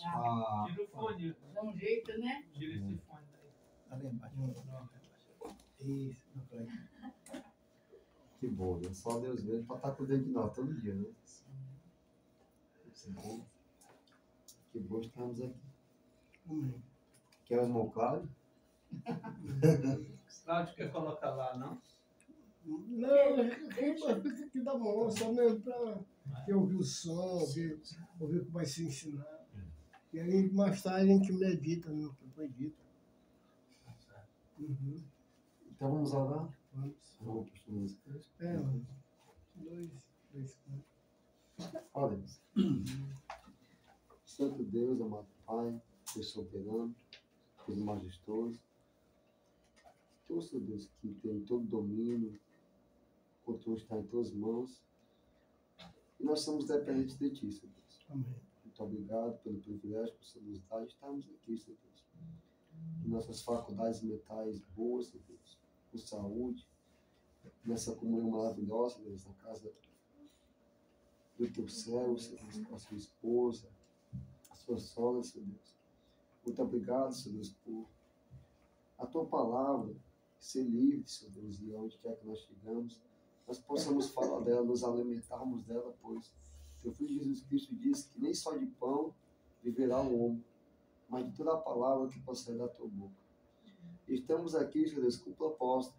Tira o fone. Dá um jeito, né? Tira esse fone daí. Ali embaixo. Isso, não foi. Que bom, né? Só Deus mesmo para estar cuidando de nós todo dia, né? Isso é bom. Que bom estarmos aqui. Quer o irmão Cláudio? Cláudio quer colocar lá, não? Não, fica aqui da mão, só mesmo para ouvir o som, ouvir o que vai se ensinar. E aí, mais tarde, a gente medita, né? Medita. Uhum. Então vamos orar? Vamos. Vamos para as músicas. Dois. Olha, Santo Deus, amado Pai, Deus soberano, Deus majestoso, Tu, Senhor Deus, que tem todo domínio, o controle está em Tuas mãos, e nós somos dependentes de Ti, Senhor Deus. Amém. Muito obrigado pelo privilégio, por Senhor nos dar de estarmos aqui, Senhor Deus. E nossas faculdades mentais boas, Senhor Deus, com saúde, nessa comunhão maravilhosa, Deus, na casa do Teu céu, Senhor Deus, com a sua esposa, a sua sogra, Senhor Deus. Muito obrigado, Senhor Deus, por a Tua palavra ser livre, Senhor Deus, e onde quer que nós chegamos, nós possamos falar dela, nos alimentarmos dela, pois Teu Filho Jesus Cristo disse que nem só de pão viverá o homem, mas de toda a palavra que procede da Tua boca. Estamos aqui, Senhor Deus, com o propósito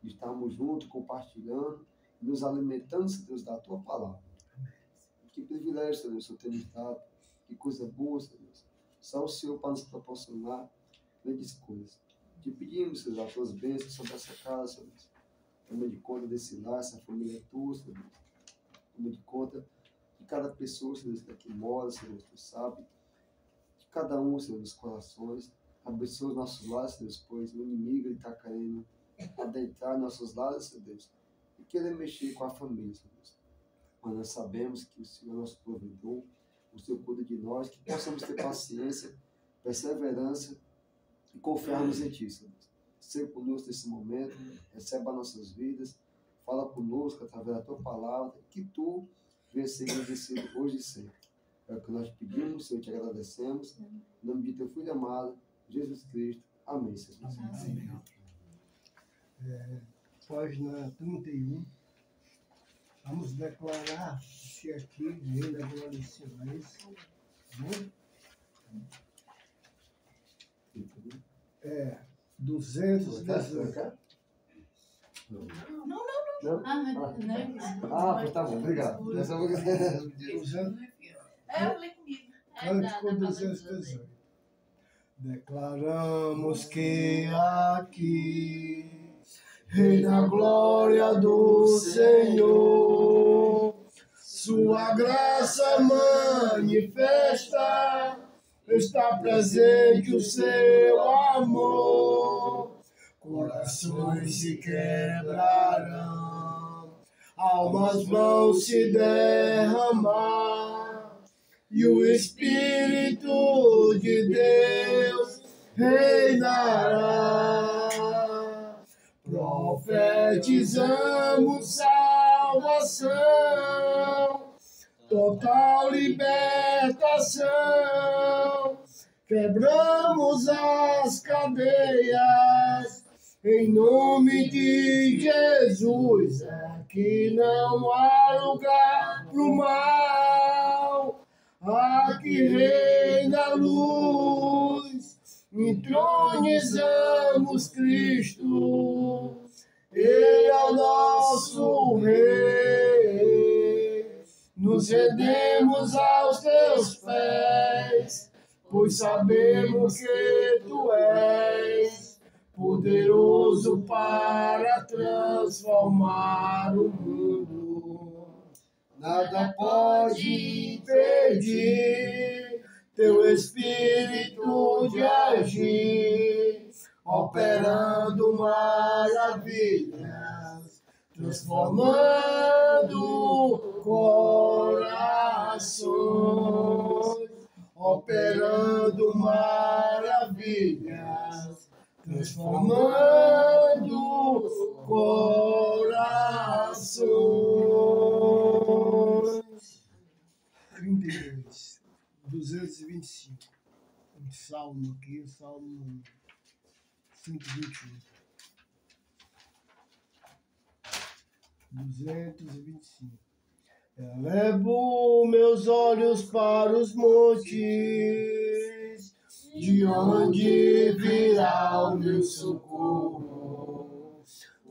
de estarmos juntos, compartilhando, e nos alimentando, Senhor Deus, da Tua palavra. Que privilégio, Senhor Deus, o Senhor tem nos dado, que coisa boa, Senhor Deus. Só o Senhor para nos proporcionar grandes coisas. Te pedimos, Senhor, as Tuas bênçãos sobre essa casa, Senhor Deus. Toma de conta desse lar, essa família Tua, Senhor Deus. Toma de conta de cada pessoa, Senhor Deus, que aqui mora, Senhor Deus, Tu sabe. De cada um, Senhor, dos corações. Abençoa os nossos lares, Senhor Deus, pois o inimigo está querendo adentrar em nossos lares, Senhor Deus, e querer mexer com a família, Senhor Deus. Mas nós sabemos que o Senhor é nosso provedor, o Senhor cuida de nós, que possamos ter paciência, perseverança e confiarmos em Ti, Senhor Deus. Seja conosco nesse momento, receba nossas vidas, fala conosco através da Tua palavra, que Tu venha ser agradecido hoje e sempre. É o que nós pedimos, Senhor, te agradecemos. Em nome de Teu Filho amado, Jesus Cristo. Amém, Senhor. Amém. Página 31. Vamos declarar se aqui, ainda agora em silêncio. Né? 218. Não. Ah, tá bom, obrigado. Lê comigo. Cântico 218. Declaramos que aqui reina a glória do Senhor, Sua graça manifesta, está presente o Seu amor. Corações se quebrarão, almas vão se derramar, e o Espírito de Deus reinará. Profetizamos salvação, total libertação, quebramos as cadeias, em nome de Jesus. Aqui não há lugar pro mal, aqui reina a luz, entronizamos Cristo, Ele é o nosso Rei. Nos rendemos aos Teus pés, pois sabemos que Tu és poderoso para transformar o mundo. Nada pode impedir Teu Espírito de agir, operando maravilhas, transformando corações, operando maravilhas, transformando corações. 32, 218. 225. Um salmo aqui, o salmo 121. 225. Elevo meus olhos para os montes, de onde virá o meu socorro.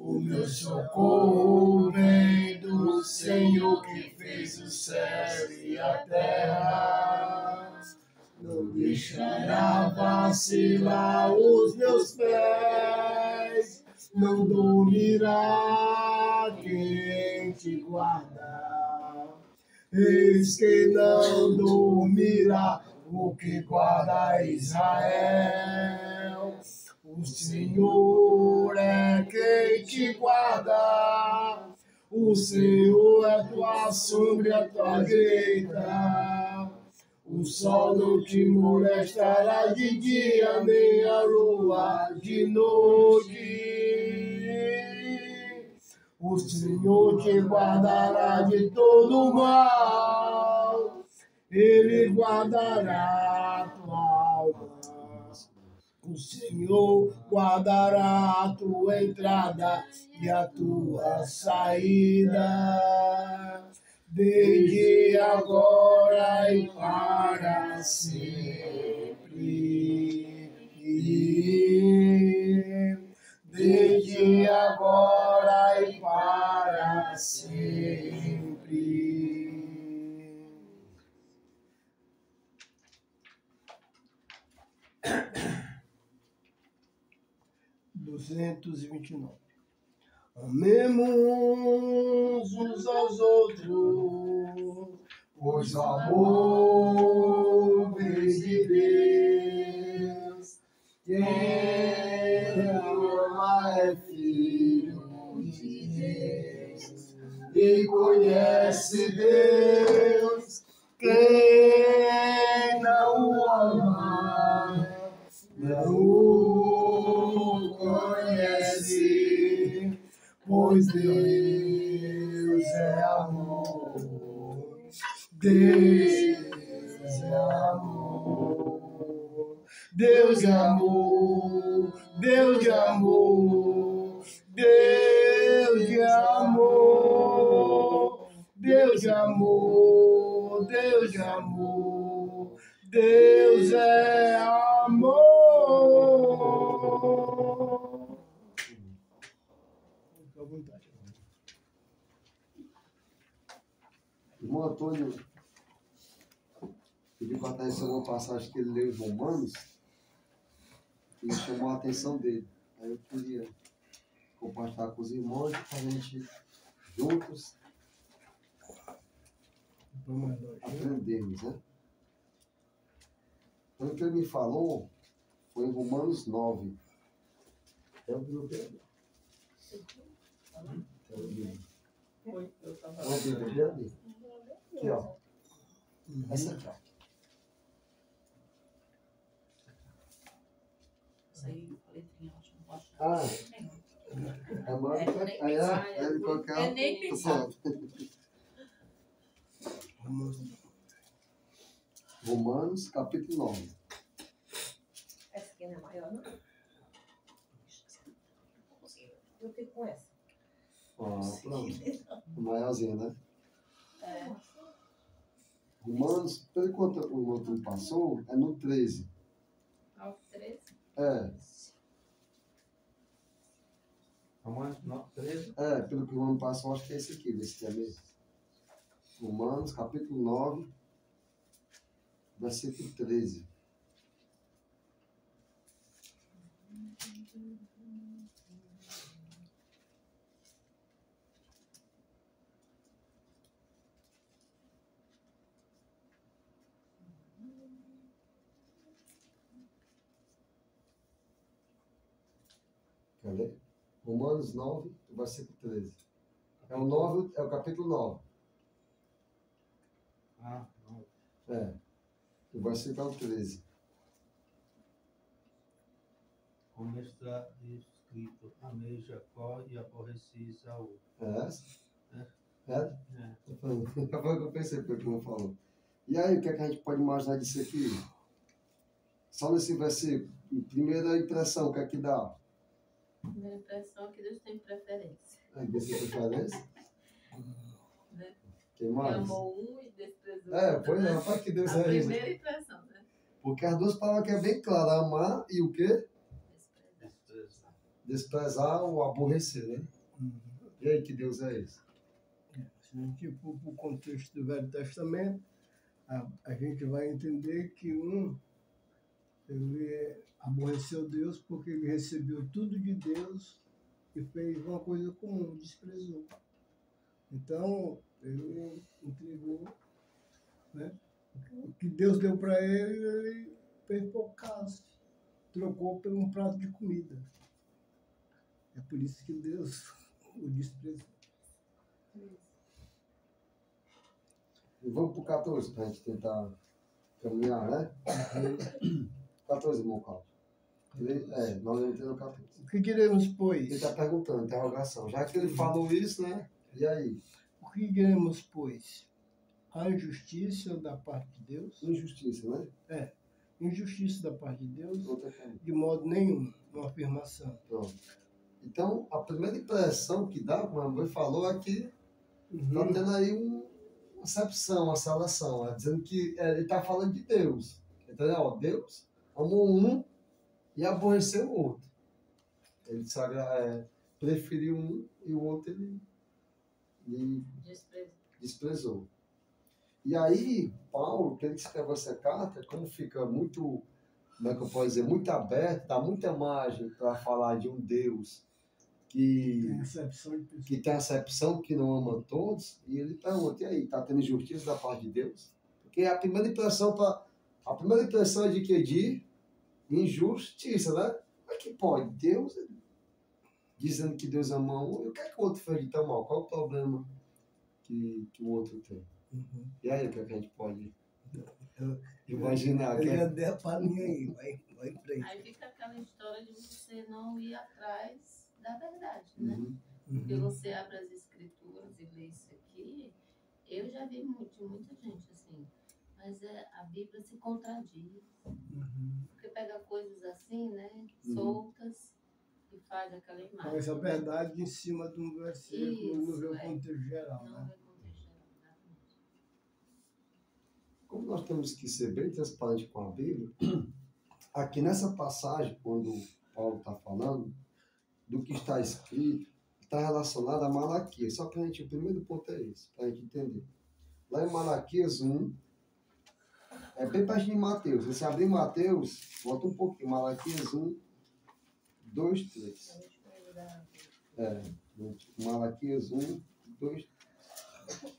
O meu socorro vem do Senhor que fez o céu e a terra. Não deixará vacilar os meus pés, não dormirá quem te guarda. Eis que não dormirá o que guarda Israel. O Senhor é quem te guarda. O Senhor é tua sombra e a tua direita. O sol não te molestará de dia, nem a lua de noite. O Senhor te guardará de todo mal. Ele guardará a tua alma. O Senhor guardará a tua entrada e a tua saída, desde agora e para sempre. Desde agora e para sempre. 229. Amemos uns aos outros, pois o amor vem de Deus. Quem ama é filho de Deus e conhece Deus. Quem não o ama não o conhece, pois Deus é amor. Deus é amor. Deus é amor. Deus é amor. Deus é amor. Deus é amor. Deus é amor. Deus é amor. Fica à vontade. Irmão Antônio pediu para atenção uma passagem que ele leu em Romanos e chamou a atenção dele. Aí eu queria compartilhar com os irmãos para a gente juntos aprendermos, né? Então, o que ele me falou foi em Romanos 9. É o Bíblia. É o Bíblia. Foi, eu tava. É o Bíblia ali. Aqui, ó. Essa aqui, ó. Isso aí, letrinha, eu acho que não posso Ah, é a mãe. Aí ele colocar. É nem pensar. Romanos, capítulo 9. Essa aqui não é maior, não? Eu fico com essa. Ó, pronto. Maiorzinha, né? É. Romanos, pelo quanto o outro passou, é no 13. Ao 13. É, Romanos 13. pelo que o ano passou, acho que é esse aqui, desse que é mesmo. Romanos, capítulo 9, versículo 13. Quer ler? Romanos 9, versículo 13. É o 9, é o capítulo 9. Ah, não. O versículo é o 13. Como está escrito, amei Jacó e aborreci Esaú. É essa? É. É? É. Foi o que eu pensei, porque não falou. E aí, o que é que a gente pode imaginar disso aqui? Só nesse versículo, primeira impressão, o que é que dá? Primeira impressão é que Deus tem preferência. Aí, dessa preferência? Né? Quem Ele mais? amou um e desprezou o É, outro, pois é, né? rapaz, que Deus A é isso. primeira impressão, né? Porque as duas palavras que é bem claras, amar e o quê? Desprezar. Desprezar. Desprezar ou aborrecer, né? Uhum. E aí, que Deus é esse? Se a gente for para o contexto do Velho Testamento, a gente vai entender que ele aborreceu Deus porque ele recebeu tudo de Deus e fez uma coisa comum, desprezou. Então, ele entregou, né? O que Deus deu para ele, ele fez por caso. Trocou por um prato de comida. É por isso que Deus o desprezou. E vamos pro 14, para a gente tentar caminhar, né? 14, irmão Carlos. Nós vamos ter no 14. O que diremos, Ele pois? está perguntando, interrogação. Já que ele falou isso, né? E aí? O que diremos, pois? Há injustiça da parte de Deus? Injustiça, né? Injustiça da parte de Deus? Outra coisa. De modo nenhum, uma afirmação. Pronto. Então, a primeira impressão que dá, como a mãe falou, é que está Uhum. tendo aí uma acepção, uma salação, dizendo que ele está falando de Deus. Entendeu? Ó, Deus amou um e aborreceu o outro. Ele preferiu um e o outro ele Desprezar. desprezou. E aí, Paulo, que ele escreveu essa carta, como fica muito, como é que eu posso dizer, muito aberto, dá muita margem para falar de um Deus que Tem acepção de pessoas. tem acepção que não ama todos, e ele pergunta, e aí, está tendo injustiça da parte de Deus? Porque a primeira impressão é de que? De injustiça, né? Como é que pode? Deus dizendo que Deus ama um, e o que é que o outro fez de tão mal? Qual o problema que o outro tem? Uhum. E aí, o que é que a gente pode Eu- imaginar? Eu Que já é... dei a palhinha aí, vai em frente. Aí fica aquela história de você não ir atrás da verdade, né? Uhum. Porque Uhum. você abre as escrituras e lê isso aqui, eu já vi muita gente assim, mas a Bíblia se contradiz, Uhum. porque pega coisas assim, né, Uhum. soltas e faz aquela imagem. Mas a verdade em cima de um versículo, não vê o Isso, é. contexto geral, Não né? vai contexto, exatamente. Como nós temos que ser bem transparentes com a Bíblia, aqui nessa passagem, quando Paulo está falando do que está escrito, está relacionado a Malaquias. Só para a gente, o primeiro ponto é esse, para a gente entender. Lá em Malaquias 1, é bem pertinho de Mateus. Se você abrir Mateus, volta um pouquinho, Malaquias 1, 2, 3. A gente pode dar Malaquias 1, 2, 3.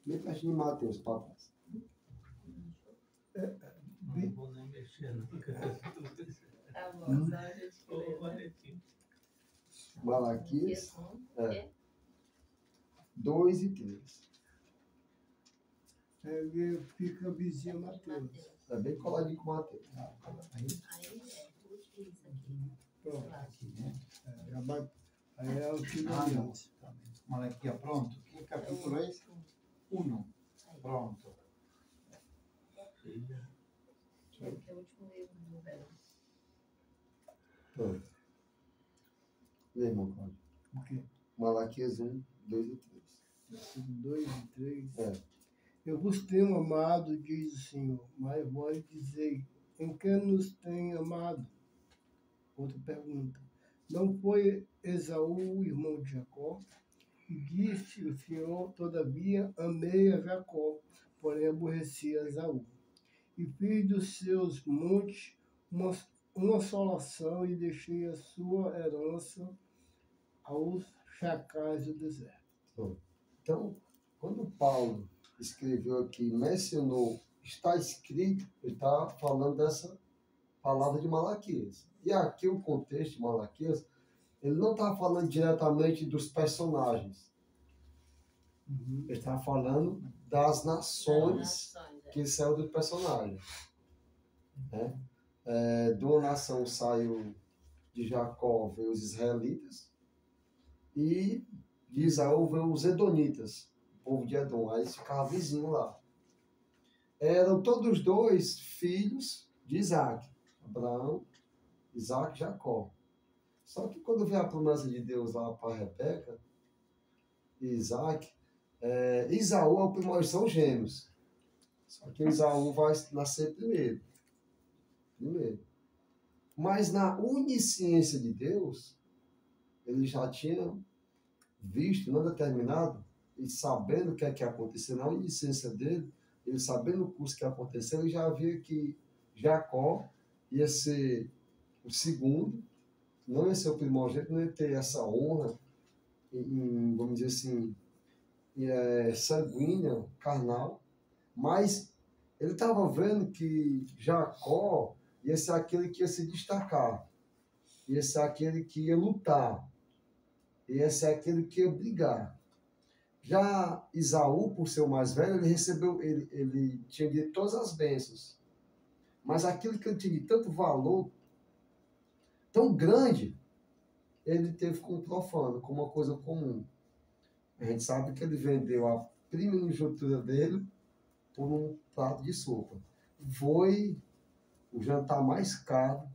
Bem pertinho de Mateus, papai. Não vou nem mexer, não. Tá bom, só a gente Ô, lê, né? Valentim. Malaquias É. 2 e 3. Ele fica vizinho a Mateus. É bem coladinho com Mateus. Aí isso aqui. Pronto. Aqui, né? Já bate. Aí é o que Ah, não. não. Malaquia, pronto. Que capítulo é esse? 1. Pronto. Filha. Que é o último livro do velho. Pronto. Lê, irmão Cláudio. O quê? Malaquias 1, 2 e 3. Versículo 2 e 3. É. Eu vos tenho amado, diz o Senhor, mas vós dizei, em que nos tem amado? Outra pergunta. Não foi Esaú, irmão de Jacó? E disse o Senhor, todavia, amei a Jacó, porém aborreci a Esaú. E fiz dos seus montes uma assolação e deixei a sua herança aos chacais do deserto. Então, quando Paulo escreveu aqui, mencionou, está escrito, ele está falando dessa palavra de Malaquias. E aqui o contexto de Malaquias, ele não está falando diretamente dos personagens. Ele está falando das nações que saiu do personagem. Né? De uma nação saiu de Jacó, veio os israelitas, E de Isaú veio os Edonitas, o povo de Edom. Aí eles ficavam vizinhos lá. Eram todos dois filhos de Isaac. Abraão, Isaac e Jacó. Só que quando veio a promessa de Deus lá para Rebeca e Isaac, Isaú é o primeiro, são gêmeos. Só que Isaú vai nascer primeiro. Mas na onisciência de Deus, ele já tinha visto, não determinado, e sabendo o que é que ia acontecer, na onisciência dele, ele sabendo o curso que ia acontecer, ele já via que Jacó ia ser o segundo, não ia ser o primogênito, não ia ter essa honra, vamos dizer assim, sanguínea, carnal, mas ele estava vendo que Jacó ia ser aquele que ia se destacar, ia ser aquele que ia lutar, ia ser aquele que ia brigar. Já Isaú, por ser o mais velho, ele tinha de todas as bênçãos, mas aquilo que ele tinha de tanto valor, tão grande, ele teve como profano, como uma coisa comum. A gente sabe que ele vendeu a primogenitura dele por um prato de sopa. Foi o jantar mais caro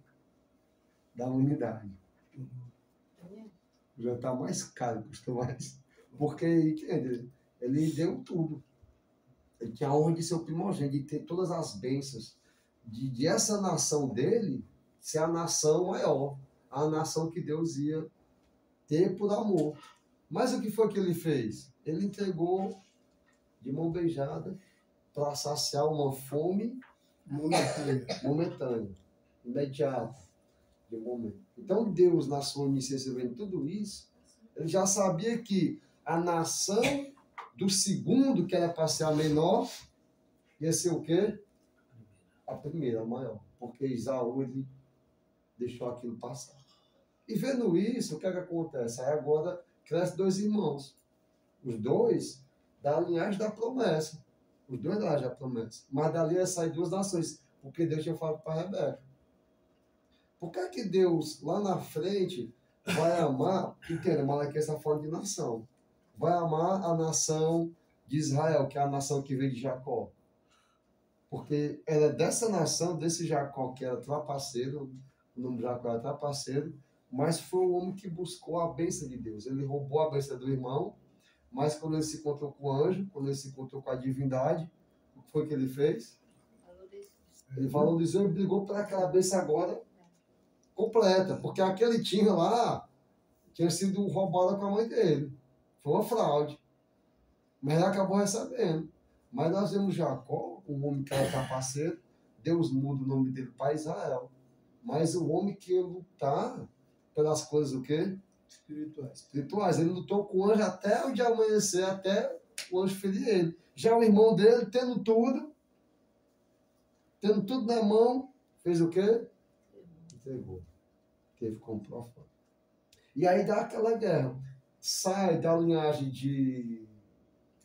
da humanidade. O jantar mais caro, custou mais. Porque ele deu tudo. Ele tinha a honra de ser o primogênito, de ter todas as bênçãos, de essa nação dele ser a nação maior, a nação que Deus ia ter por amor. Mas o que foi que ele fez? Ele entregou de mão beijada para saciar uma fome momentânea, imediata, de momento. Então Deus, na sua onisciência, vendo tudo isso, ele já sabia que a nação do segundo, que era para ser a menor, ia ser o quê? A primeira, a maior. Porque Isaú, ele deixou aquilo passar. E vendo isso, o que é que acontece? Aí agora crescem dois irmãos. Os dois da linhagem da promessa. Os dois da linhagem da promessa. Mas dali ia sair duas nações. Porque Deus tinha falado para Rebeca. Por que é que Deus, lá na frente, vai amar, entenda, Malaquias está falando de nação, vai amar a nação de Israel, que é a nação que veio de Jacó? Porque era dessa nação, desse Jacó, que era trapaceiro, o nome de Jacó era trapaceiro, mas foi o homem que buscou a bênção de Deus. Ele roubou a bênção do irmão, mas quando ele se encontrou com o anjo, quando ele se encontrou com a divindade, o que foi que ele fez? Ele valorizou e brigou para aquela bênção agora completa, porque a que ele tinha lá tinha sido roubada com a mãe dele. Foi uma fraude. Mas ele acabou recebendo. Mas nós vemos Jacó, um homem que era trapaceiro, Deus muda o nome dele para Israel. Mas o homem que ia lutar pelas coisas o quê? Espirituais. Ele lutou com o anjo até o dia amanhecer, até o anjo ferir ele. Já o irmão dele, tendo tudo na mão, fez o quê? Entregou. Teve como profano. E aí dá aquela guerra. Sai da linhagem de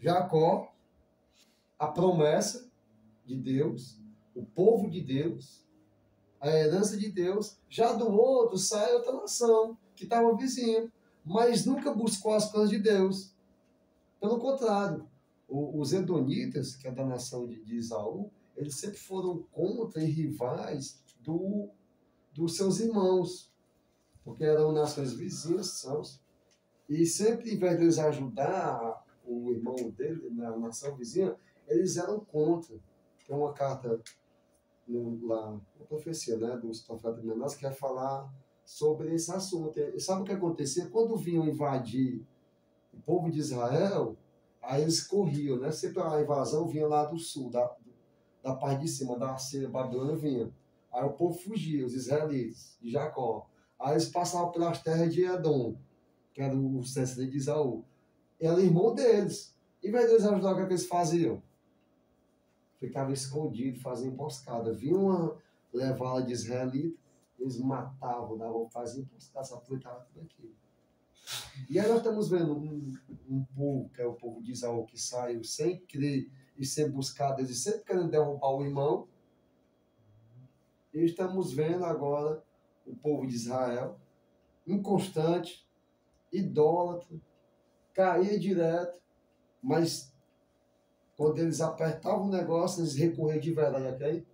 Jacó a promessa de Deus, o povo de Deus, a herança de Deus. Já do outro sai outra nação, que estava vizinha, mas nunca buscou as coisas de Deus. Pelo contrário, os Edonitas, que é da nação de Isaú, eles sempre foram contra e rivais dos seus irmãos, porque eram nações vizinhas, e sempre, em vez de eles ajudar o irmão dele na nação vizinha, eles eram contra. Tem uma carta lá, uma profecia, né, dos profetas menores, que vai falar sobre esse assunto. E sabe o que acontecia? Quando vinham invadir o povo de Israel, aí eles corriam, né? Sempre a invasão vinha lá do sul, da parte de cima, da Síria, Babilônia vinha. Aí o povo fugia, os israelitas, de Jacó. Aí eles passavam pelas terras de Edom, que era o descendente de Isaú. Era irmão deles. Em vez deles ajudar, o que eles faziam? Ficavam escondidos, faziam emboscada. Vinham levá-la de israelita, eles matavam, faziam emboscada, se aproveitavam tudo aquilo. E aí nós estamos vendo um povo, que é o povo de Isaú, que saiu sem crer e sem buscar Deus, e sempre querendo derrubar o irmão. E estamos vendo agora o povo de Israel, inconstante, idólatra, caía direto, mas quando eles apertavam o negócio, eles recorriam de verdade a quem?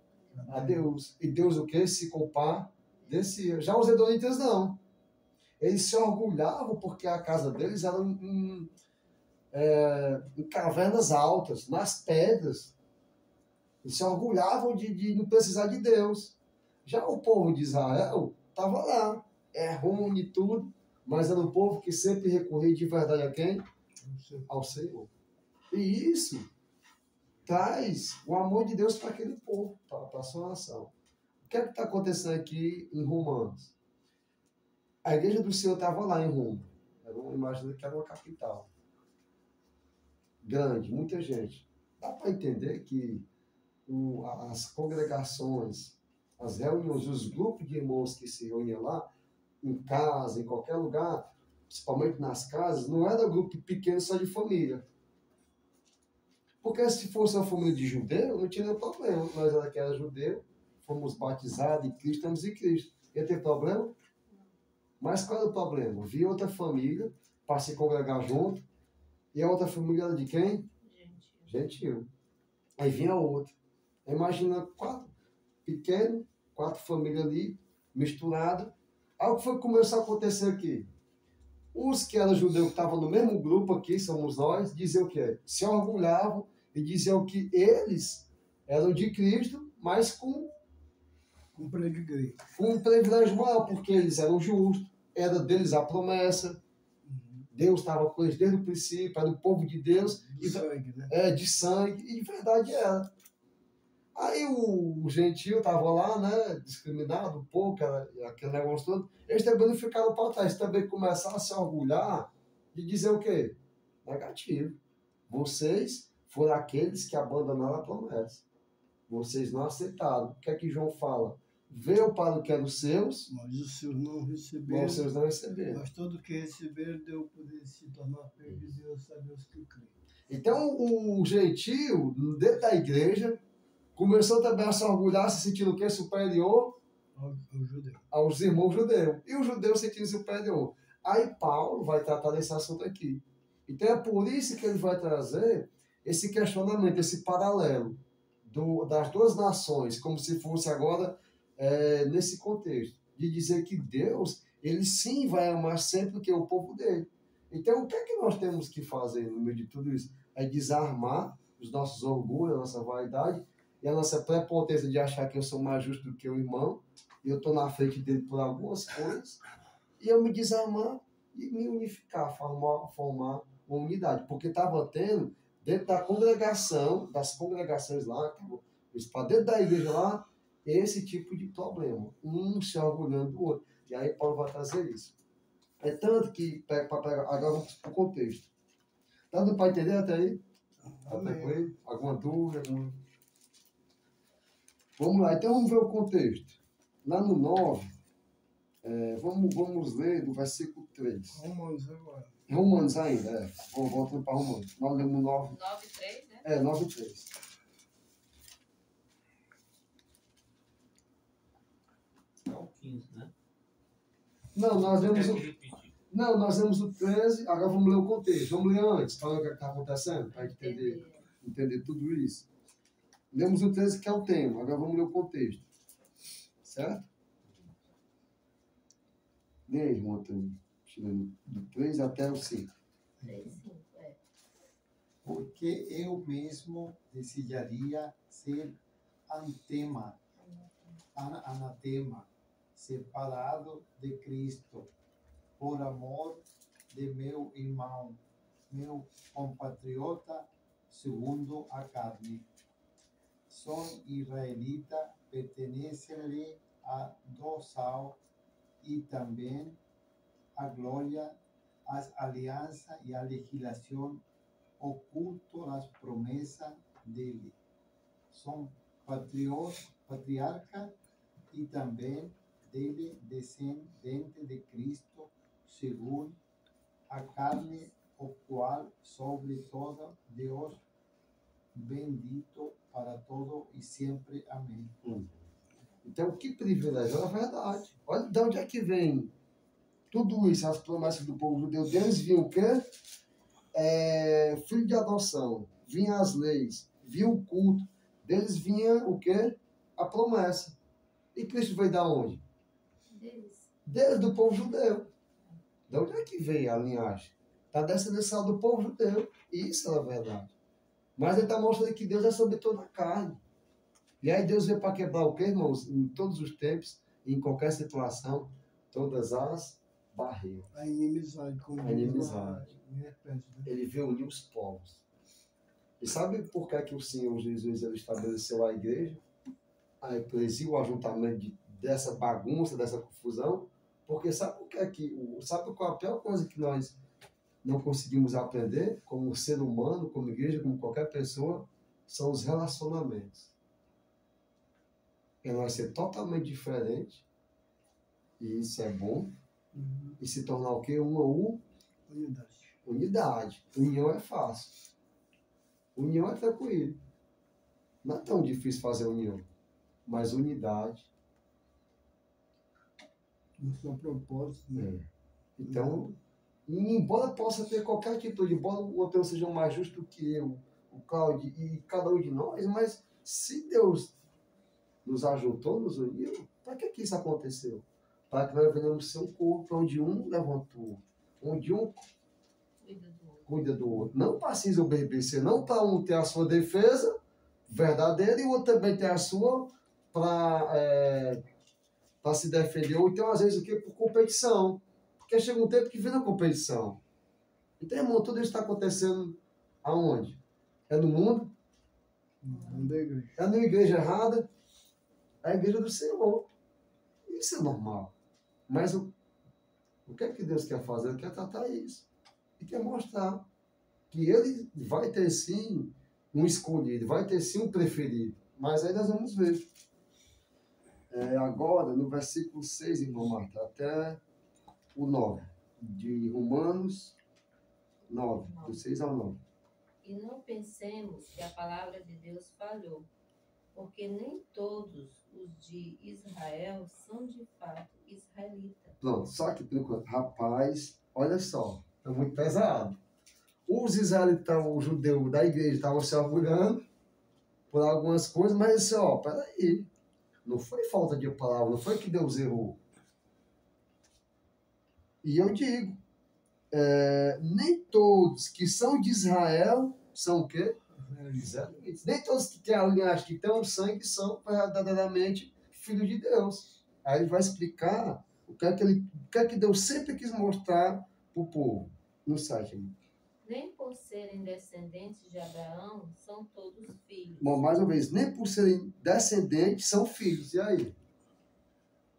A Deus. E Deus o quê? Se compadecia. Já os edonitas não. Eles se orgulhavam porque a casa deles era em cavernas altas, nas pedras. Eles se orgulhavam de não precisar de Deus. Já o povo de Israel estava lá, ruim e tudo, mas era um povo que sempre recorria de verdade a quem? Ao Senhor. E isso traz o amor de Deus para aquele povo, para a sua nação. O que é que está acontecendo aqui em Romanos? A igreja do Senhor estava lá em Roma. Imagina que era uma capital. Grande, muita gente. Dá para entender que as congregações, as reuniões, os grupos de irmãos que se reuniam lá, em casa, em qualquer lugar, principalmente nas casas, não era grupo pequeno só de família. Porque se fosse uma família de judeu, não tinha nenhum problema. Nós era judeu, fomos batizados em Cristo, estamos em Cristo. Ia ter problema? Mas qual era o problema? Via outra família para se congregar junto, e a outra família era de quem? Gentil. Aí vinha outra. Imagina quatro famílias ali, misturadas. Aí o que foi que começou a acontecer aqui? Os que eram judeus que estavam no mesmo grupo aqui, somos nós, diziam o quê? Se orgulhavam e diziam que eles eram de Cristo, mas com Um privilégio. um privilégio maior, porque eles eram justos, era deles a promessa, Deus estava com eles desde o princípio, era o povo de Deus, De sangue, né? de sangue, e de verdade era. Aí o gentil estava lá, né, discriminado, um pouco, aquele negócio todo, eles também não ficaram para trás, também começaram a se orgulhar de dizer o quê? Negativo. Vocês foram aqueles que abandonaram a promessa. Vocês não aceitaram. O que é que João fala? Veio para o que era dos seus, Mas os seus não mas receberam. os seus não receberam. Mas todo que receberam deu poder se tornar filho de Deus, sabe os que creem. Então, o gentil, dentro da igreja, começou também a se orgulhar, se sentindo o quê? Superior Ao judeu. aos irmãos judeus. E os judeus se sentindo superior. Aí Paulo vai tratar desse assunto aqui. Então é por isso que ele vai trazer esse questionamento, esse paralelo das duas nações, como se fosse agora nesse contexto, de dizer que Deus, ele sim vai amar sempre o povo dele. Então o que é que nós temos que fazer no meio de tudo isso? É desarmar os nossos orgulhos, a nossa vaidade, e a nossa prepotência de achar que eu sou mais justo do que o irmão, e eu estou na frente dele por algumas coisas, e eu me desarmar e me unificar, formar uma unidade. Porque estava tendo, dentro da congregação, das congregações lá, para dentro da igreja lá, esse tipo de problema. Um se orgulhando do outro. E aí Paulo vai trazer isso. É tanto que, agora vamos para o contexto. Tá dando para entender até aí? Tá tranquilo? Alguma dúvida? Vamos lá, então vamos ver o contexto. Lá no 9, vamos ler do versículo 3. Romanos agora. Romanos ainda, voltando para Romanos. Nós lemos 9. 9:3, né? 9:3. É o 15, né? Não, nós lemos Quer o... repetir? Não, nós lemos o 13, agora vamos ler o contexto. Vamos ler antes, para ver o que está acontecendo, para entender tudo isso. Lemos o 13, que é o tema, agora vamos ler o contexto. Certo? Lê aí, irmão Antônio. Do 3 até o 5. 3, 5, Porque eu mesmo desejaria ser anatema, separado de Cristo, por amor de meu irmão, meu compatriota, segundo a carne. Sou israelita, pertencerei a Dossal e também a glória, as alianças e a legislação oculto as promessas dele. São patriarca e também dele descendente de Cristo, segundo a carne, o qual sobre todo Deus bendito para todo e sempre. Amém. Então, que privilégio, é verdade. Olha de onde é que vem tudo isso, as promessas do povo judeu, deles vinha o quê? Filho de adoção, vinha as leis, vinha o culto, deles vinha o quê? A promessa. E Cristo veio da onde? Deles. Desde o povo judeu. De onde é que veio a linhagem? Da descendência do povo judeu. Isso é a verdade. Mas ele está mostrando que Deus é sobre toda a carne. E aí Deus veio para quebrar o quê, irmãos? Em todos os tempos, em qualquer situação, todas as barreiras. A inimizade. A inimizade. Ele veio unir os povos. E sabe por que, que o Senhor Jesus ele estabeleceu a igreja? A eclesia, o ajuntamento dessa bagunça, dessa confusão? Porque sabe o que é que... Sabe qual é a pior coisa que nós não conseguimos aprender como ser humano, como igreja, como qualquer pessoa? São os relacionamentos. É nós ser totalmente diferente, e isso é bom, e se tornar o quê? Unidade. União é fácil. União é tranquilo. Não é tão difícil fazer união, mas unidade. No seu propósito, né? Então, embora possa ter qualquer atitude, embora o outro seja mais justo que eu, o Cláudio e cada um de nós, mas se Deus nos ajuntou, nos uniu, para que isso aconteceu? Para que nós venhamos ser um corpo onde um levanta o outro, onde um cuida do outro. Não para se obedecer, não para um ter a sua defesa verdadeira e o outro também ter a sua para se defender, ou então às vezes o quê? Por competição. Porque chega um tempo que vira competição. Então, irmão, tudo isso está acontecendo aonde? É no mundo? É na igreja errada? É a igreja do Senhor. Isso é normal. Mas o que é que Deus quer fazer? Ele quer tratar isso. Ele quer mostrar que ele vai ter sim um escolhido, vai ter sim um preferido. Mas aí nós vamos ver. Agora, no versículo 6, irmão Marta, até o 9, de Romanos 9, do 6 ao 9. E não pensemos que a palavra de Deus falhou, porque nem todos os de Israel são de fato israelitas. Pronto, só que, rapaz, olha só, é muito pesado. Os israelitas, o judeu da igreja, estavam se orgulhando por algumas coisas, mas assim, peraí, não foi falta de palavra, não foi que Deus errou. E eu digo, nem todos que são de Israel são o quê? Israelitas. Nem todos que têm a linhagem, que têm o sangue, são verdadeiramente filhos de Deus. Aí ele vai explicar o que é que Deus sempre quis mostrar para o povo no site. Nem por serem descendentes de Abraão são todos filhos. Bom, mais uma vez, nem por serem descendentes são filhos. E aí?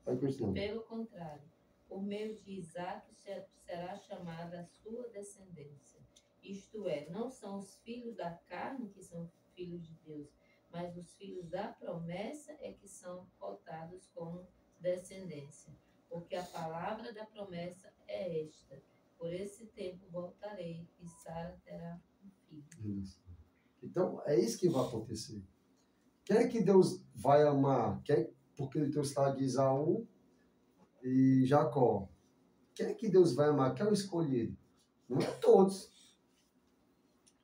Vai continuar. Pelo contrário, por meio de Isaque será chamada a sua descendência. Isto é, não são os filhos da carne que são filhos de Deus, mas os filhos da promessa é que são cotados como descendência. Porque a palavra da promessa é esta: por esse tempo voltarei e Sara terá um filho. Isso. Então, é isso que vai acontecer. Quem é que Deus vai amar? Porque ele trouxe lá de Esaú e Jacó. Quem é que Deus vai amar? Quem é o escolhido? Não é todos.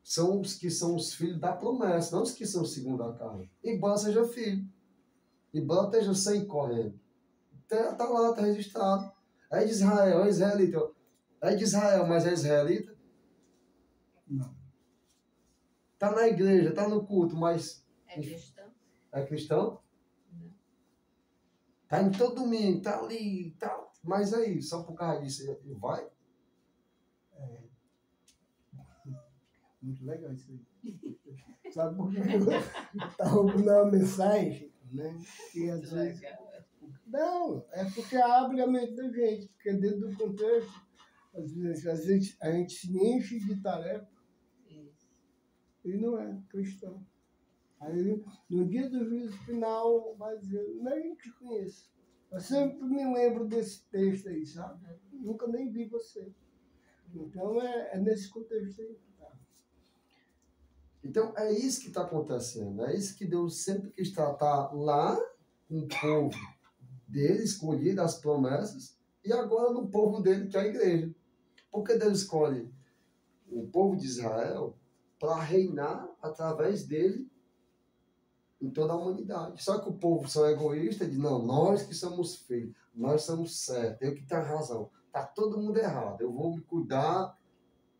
São os que são os filhos da promessa, não os que são segundo a carne. Embora seja filho. Embora esteja sangue correndo. Está lá, está registrado. É de Israel, é israelita. É de Israel, mas é israelita? Não. Está na igreja, está no culto, mas... É cristão? É cristão? Não. Está indo todo domingo, está ali, tá. Mas aí, só por causa disso, ele vai? Muito legal isso aí. Sabe por quê? Eu estava ouvindo uma mensagem, né? Que às vezes... Não, é porque abre a mente da gente, porque dentro do contexto, às vezes a gente se enche de tarefa e não é cristão. Aí, no dia do juízo final, vai dizer, nem te conheço. Eu sempre me lembro desse texto aí, sabe? Nunca nem vi você. Então, é nesse contexto aí. Então, é isso que está acontecendo. É isso que Deus sempre quis tratar lá com o povo dele, escolhido, as promessas, e agora no povo dele, que é a igreja. Porque Deus escolhe o povo de Israel para reinar através dele em toda a humanidade. Só que o povo são egoístas e diz, não, nós que somos filhos, nós somos certos, eu que tenho razão. Está todo mundo errado, eu vou me cuidar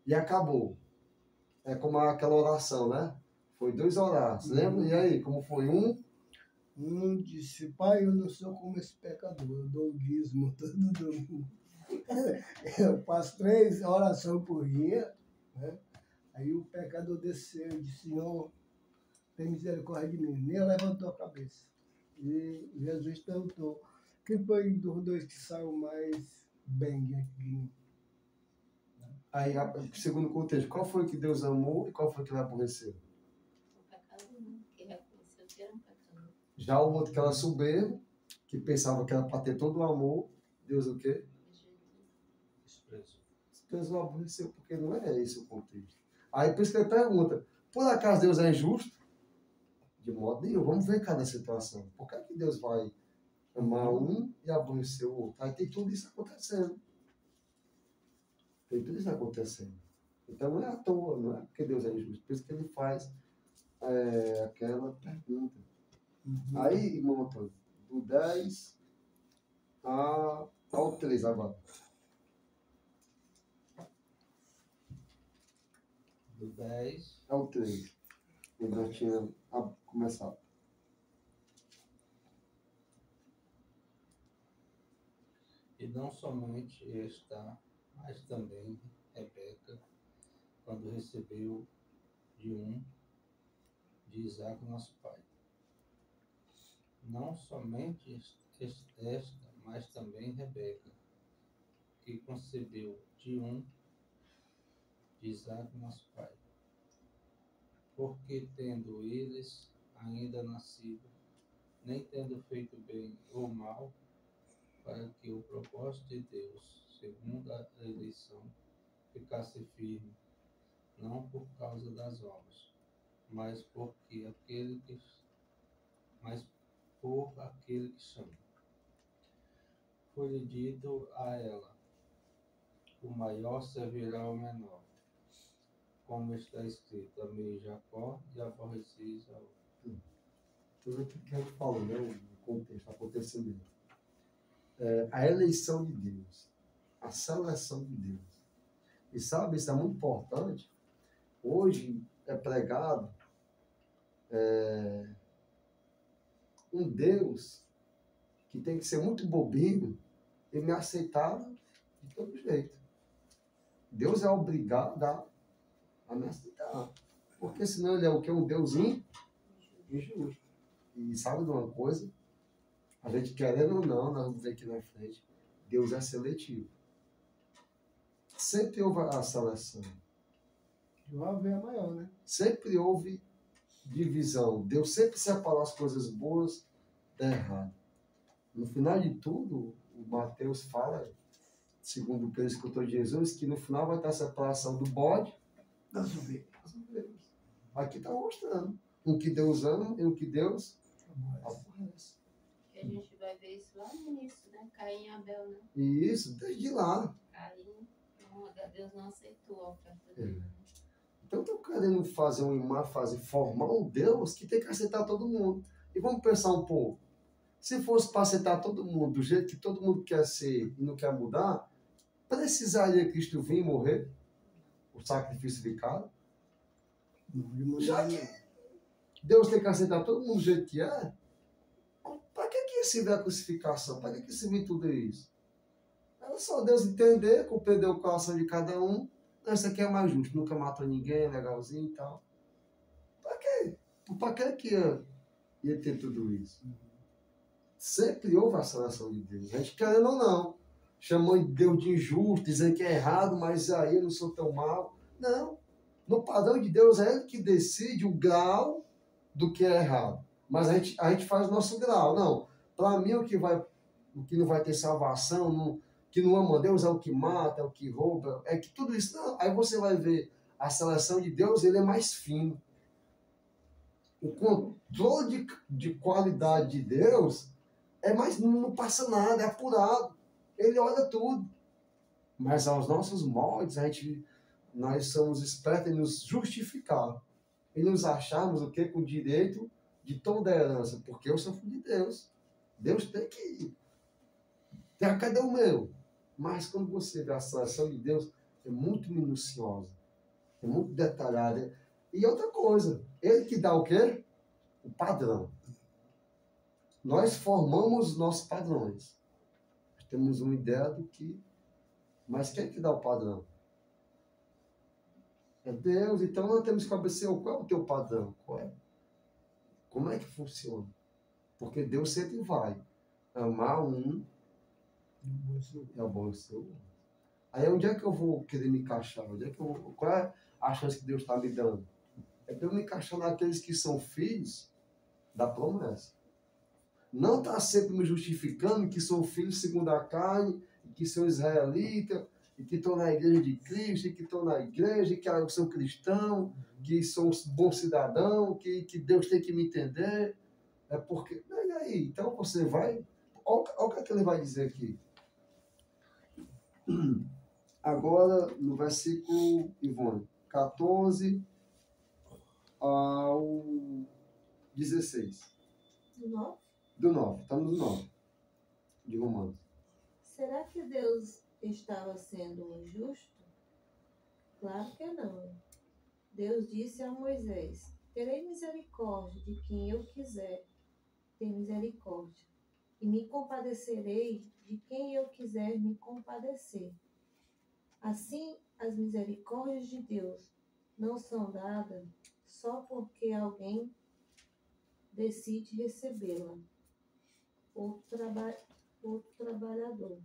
e acabou. É como aquela oração, né? Foi 2 orar, você lembra? E aí, como foi? Um disse, pai, eu não sou como esse pecador, eu dou o dízimo todo domingo. Eu faço 3 orações por dia, né? Aí o pecador desceu e disse, Senhor, tem misericórdia de mim. Nem levantou a cabeça. E Jesus perguntou, quem foi dos 2 que saiu mais bem diante de mim? Aí, segundo o contexto, qual foi que Deus amou e qual foi que ele aborreceu? O pecado não, que reconheceu que era um pecador. Já o outro que era soberbo, que pensava que era para ter todo o amor, Deus o quê? Desprezo. Deus o aborreceu, porque não é esse o contexto. Aí por isso que ele pergunta, por acaso Deus é injusto? De modo nenhum. Vamos ver cada situação. Por que é que Deus vai amar um e aborrecer o outro? Aí tem tudo isso acontecendo. Tem tudo isso acontecendo. Então não é à toa, não é porque Deus é injusto. Por isso que ele faz aquela pergunta. Aí, irmão Antônio, do 10 ao 3 agora. Do 10. Ao 3. Eu já tinha começado. E não somente esta, mas também Rebeca, quando recebeu de Isaac, nosso pai. Não somente esta, mas também Rebeca, que concebeu de Isaac, nosso pai. Porque tendo eles ainda nascido, nem tendo feito bem ou mal, para que o propósito de Deus, segundo a eleição, ficasse firme, não por causa das obras, mas por aquele que chama. Foi-lhe dito a ela, o maior servirá ao menor, como está escrito, amei Jacó e aborreci Esaú. Tudo aquilo que a gente falou, né? O contexto, acontecimento. A eleição de Deus, a seleção de Deus. E sabe, isso é muito importante. Hoje é pregado um Deus que tem que ser muito bobinho e me aceitar de todo jeito. Deus é obrigado a me aceitar. Porque senão ele é o que? Um Deus injusto. E sabe de uma coisa? A gente querendo ou não, nós vamos ver aqui na frente, Deus é seletivo. Sempre houve a seleção. João é maior, né? Sempre houve divisão. Deus sempre separou as coisas boas da errada. No final de tudo, o Mateus fala, segundo o que ele escutou de Jesus, que no final vai ter a separação do bode das ovelhas. Aqui está mostrando o que Deus ama e o que Deus aborrece. Que a gente vai ver isso lá no início, né? Caim e Abel, né? E isso desde lá. Caim, Deus não aceitou a oferta dele. Então estão querendo formar um Deus que tem que aceitar todo mundo. E vamos pensar um pouco. Se fosse para aceitar todo mundo do jeito que todo mundo quer ser e não quer mudar, precisaria Cristo vir e morrer? O sacrifício de cara? Já que Deus tem que aceitar todo mundo do jeito que é, para que se vê a crucificação? Para que se vê tudo isso? Era só Deus entender, compreender o coração de cada um. Esse aqui é mais justo, nunca matou ninguém, legalzinho e tal. Para quê? Para que ia ter tudo isso? Sempre houve a seleção de Deus. A gente querendo ou não. Chamando Deus de injusto, dizendo que é errado, mas aí eu não sou tão mal. Não. No padrão de Deus é Ele que decide o grau do que é errado. Mas a gente faz o nosso grau. Não. Para mim, o que não vai ter salvação, que não ama Deus é o que mata, é o que rouba, é que tudo isso. Não. Aí você vai ver a seleção de Deus, ele é mais fino. O controle de qualidade de Deus é mais, não passa nada, é apurado. Ele olha tudo. Mas aos nossos moldes, nós somos espertos em nos justificar. E nos achamos o quê? Com direito de toda a herança. Porque eu sou filho de Deus. Deus tem que... Cadê o meu? Mas quando você vê a seleção de Deus, é muito minuciosa. É muito detalhada. E outra coisa, ele que dá o quê? O padrão. Nós formamos nossos padrões. Nós temos uma ideia do que... Mas quem é que dá o padrão? É Deus. Então nós temos que obedecer. Qual é o teu padrão? Qual é? Como é que funciona? Porque Deus sempre vai amar um e aborrecer o outro. Aí onde é que eu vou querer me encaixar? Qual é a chance que Deus está me dando? É para eu me encaixar naqueles que são filhos da promessa. Não está sempre me justificando que sou filho segundo a carne, que sou israelita, e que estou na igreja de Cristo, e que estou na igreja, e que eu sou cristão, que sou um bom cidadão, que Deus tem que me entender. É porque... E aí? Então você vai... Olha o que ele vai dizer aqui. Agora, no versículo, Ivone, 14 ao 16. Do 9? Do 9, estamos no 9, de Romanos. Será que Deus estava sendo injusto? Claro que não. Deus disse a Moisés: terei misericórdia de quem eu quiser ter misericórdia, e me compadecerei de quem eu quiser me compadecer. Assim, as misericórdias de Deus não são dadas só porque alguém decide recebê-la. Outro trabalhador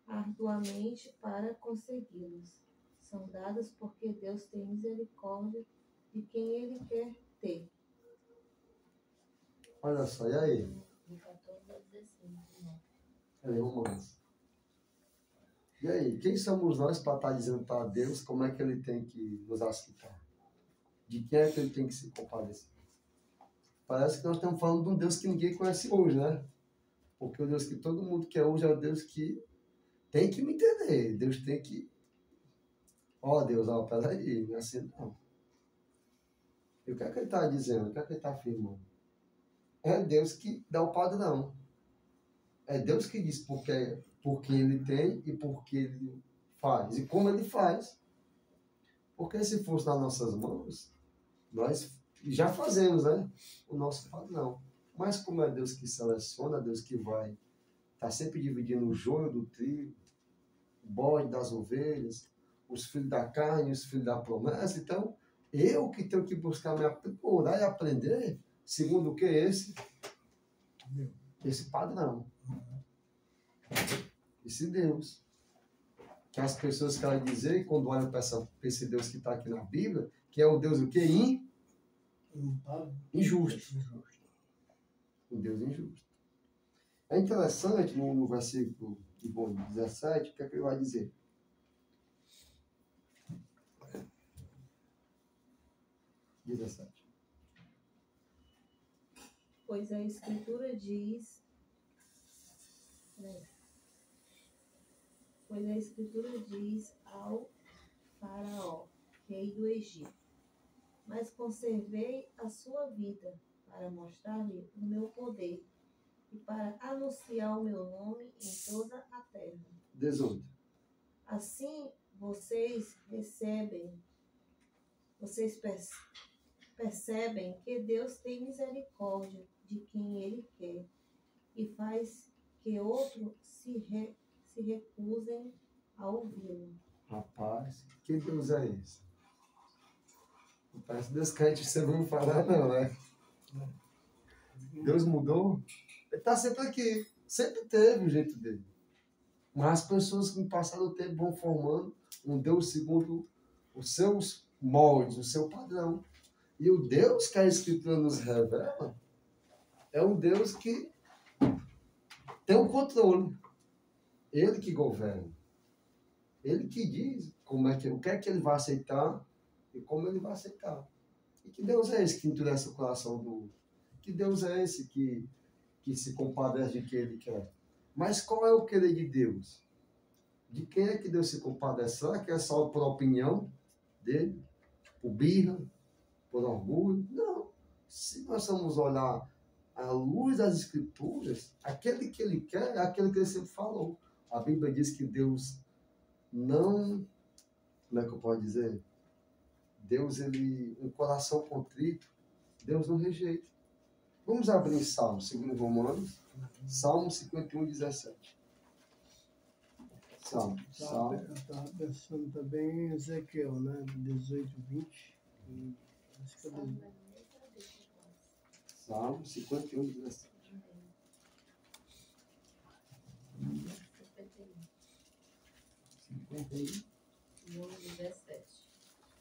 arduamente para consegui-las. São dadas porque Deus tem misericórdia de quem Ele quer ter. Olha só, e aí? De 14 a 16. É Romanos. E aí, quem somos nós para estar dizendo para Deus como é que Ele tem que nos aceitar? De quem é que Ele tem que se compadecer? Parece que nós estamos falando de um Deus que ninguém conhece hoje, né? Porque o Deus que todo mundo quer hoje é o Deus que tem que me entender. Deus tem que... Deus, peraí, não é assim não. E o que é que ele está dizendo? O que é que ele está afirmando? É Deus que dá o padrão. É Deus que diz porque ele tem e porque ele faz. E como ele faz. Porque se fosse nas nossas mãos, nós já fazemos, né? O nosso padrão. Mas como é Deus que seleciona, Deus que vai estar sempre dividindo o joio do trigo, o bode das ovelhas, os filhos da carne, os filhos da promessa. Então, eu que tenho que buscar me aprimorar e aprender, segundo o que esse padrão. Esse Deus. Que as pessoas querem dizer, quando olham para esse Deus que está aqui na Bíblia, que é o Deus o quê? Injusto. Um Deus injusto. É interessante, no versículo 17, o que é que ele vai dizer? Pois a Escritura diz... Pois a Escritura diz ao Faraó, rei do Egito: mas conservei a sua vida para mostrar-lhe o meu poder e para anunciar o meu nome em toda a terra. 18. Assim vocês percebem que Deus tem misericórdia de quem Ele quer e faz que outros se recusem a ouvi-lo. Rapaz, que Deus é esse? Não parece Deus que a gente sempre ouviu falar, não, né? Deus mudou? Ele está sempre aqui. Sempre teve o jeito dele. Mas as pessoas que no passado tempo vão formando um Deus segundo os seus moldes, o seu padrão. E o Deus que a Escritura nos revela é um Deus que tem o controle. Ele que governa. Ele que diz o que é que ele vai aceitar e como ele vai aceitar. E que Deus é esse que endurece o coração do outro? Que Deus é esse que se compadece de que ele quer? Mas qual é o querer de Deus? De quem é que Deus se compadece? Será que é só por opinião dele? Por birra? Por orgulho? Não. Se nós vamos olhar à luz das Escrituras, aquele que ele quer é aquele que ele sempre falou. A Bíblia diz que Deus não... Como é que eu posso dizer? Deus, um coração contrito, Deus não rejeita. Vamos abrir em Salmo, segundo Romanos, Salmo 51, 17. Salmo. Estava pensando também em Ezequiel, né? 18, 20. Acho que é Salmo 51, 17. 51, 17.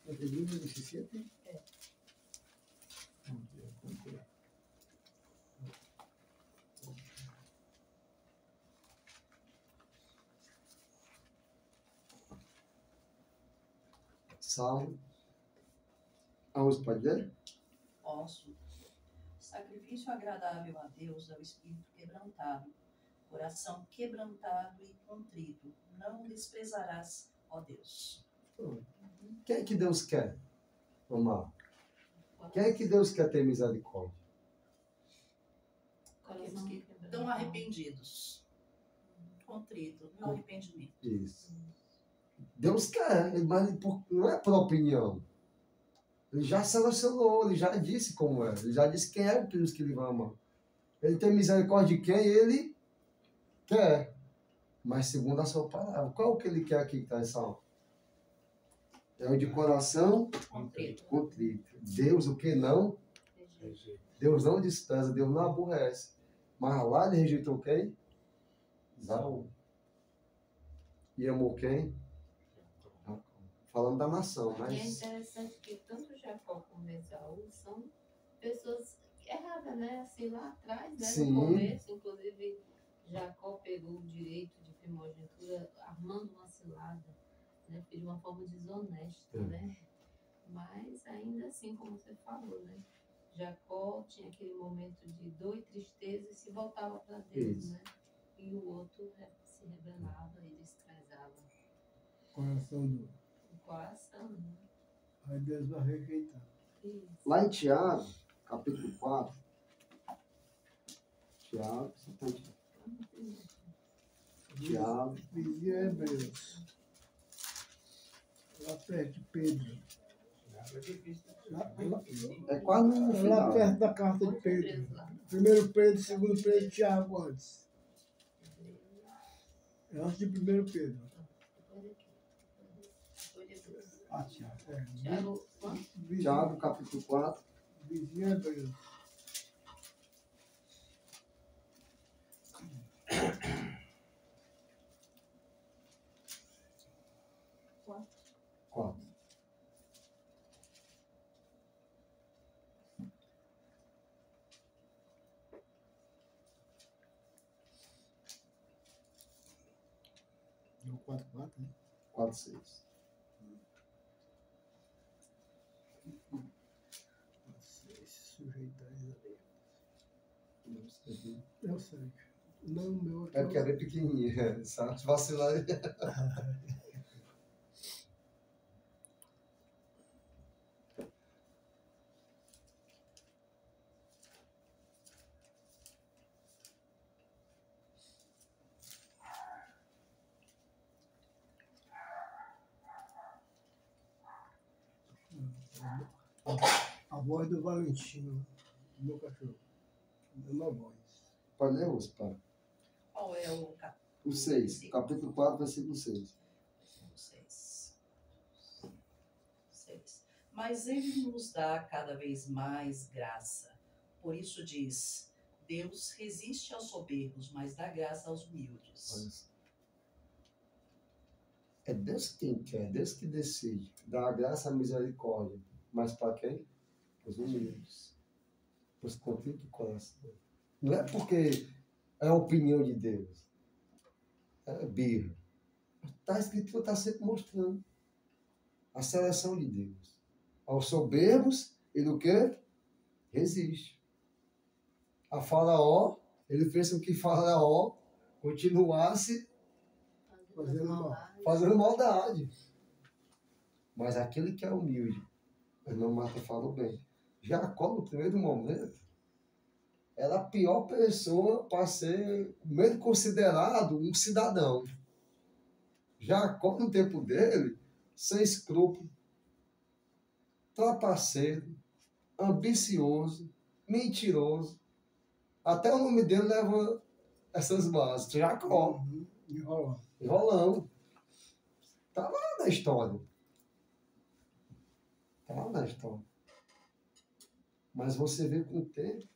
51, 17. É. Salmo. Vamos pode ler? Posso. Sacrifício agradável a Deus é o espírito quebrantado, coração quebrantado e contrito. Não desprezarás, ó Deus. Quem é que Deus quer? Vamos lá. Quem é que Deus quer ter misericórdia? Aqueles que estão arrependidos. Contrito, no arrependimento. Isso. Deus quer, mas não é por opinião. Ele já selecionou, ele já disse como é. Ele já disse quem é aqueles que ele vai amar. Ele tem misericórdia de quem ele quer. Mas segundo a sua palavra. Qual é o que ele quer aqui que está em Salmo? É o de coração contrito. Deus o que não? Deus não despreza, Deus não aborrece. Mas lá ele rejeitou quem? Esaú. E amou quem? Falando da nação, mas... E é interessante que tanto Jacó como Esaú são pessoas erradas, né? Assim, lá atrás, né? Sim. No começo, inclusive, Jacó pegou o direito de primogenitura armando uma cilada, né? De uma forma desonesta, né? Mas ainda assim, como você falou, né? Jacó tinha aquele momento de dor e tristeza e se voltava para Deus, Isso. né? E o outro se rebelava e desprezava Coração do. o coração, né? Aí Deus vai rejeitar. Isso. Lá em Tiago, capítulo 4, Tiago, você tá aqui. Tiago, Vizinho é Hebreus. Lá perto de Pedro. é quase no Lá final. perto da carta de Pedro. Primeiro Pedro, segundo Pedro, Tiago antes. É antes de primeiro Pedro. Ah, Tiago. É, Tiago, quanto? Tiago, capítulo 4, Vizinho é Hebreus. quatro. Não, 4, né? 4, 6. 6, sujeitar a Eu Eu sei. Não, meu aqui. porque é bem pequenininha, sabe? Se vacilar... A voz do Valentino, do meu cachorro. Mesma voz. Pode ler, Lúcio, pai? Qual é o O 6, capítulo 4, versículo 6. 6. Mas ele nos dá cada vez mais graça. Por isso diz, Deus resiste aos soberbos, mas dá graça aos humildes. É Deus quem quer, Deus que decide. Dá a graça, a misericórdia. Mas para quem? Os humildes. Os contritos de coração. Não é porque é a opinião de Deus. É birra. A Escritura está sempre mostrando a seleção de Deus. Aos soberbos, ele o quê? Resiste. A Faraó, ele fez com que Faraó continuasse Fazendo mal. maldade. fazendo maldade. Mas aquele que é humilde, a irmã Marta falou bem, Jacó, no primeiro momento, era a pior pessoa para ser mesmo considerado um cidadão. Jacó, no tempo dele, sem escrúpulo, trapaceiro, ambicioso, mentiroso. Até o nome dele leva essas bases. Jacó, Uhum. Enrolando. enrolão. Está lá na história. Está lá na história. Mas você vê com o tempo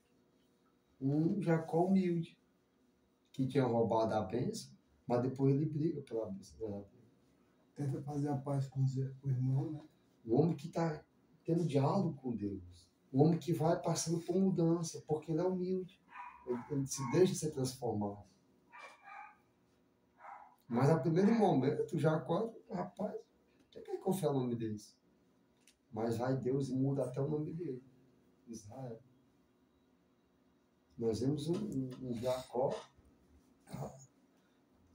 um Jacó humilde, que tinha roubado a bênção, mas depois ele briga pela bênção verdadeira. Tenta fazer a paz com o irmão, né? Um homem que está tendo diálogo com Deus. Um homem que vai passando por mudança, porque ele é humilde. Ele se deixa ser transformado. Mas a primeiro momento, Jacó, rapaz, quem quer confiar no nome desse? Mas vai Deus e muda até o nome dele. Israel. Nós vemos um Jacó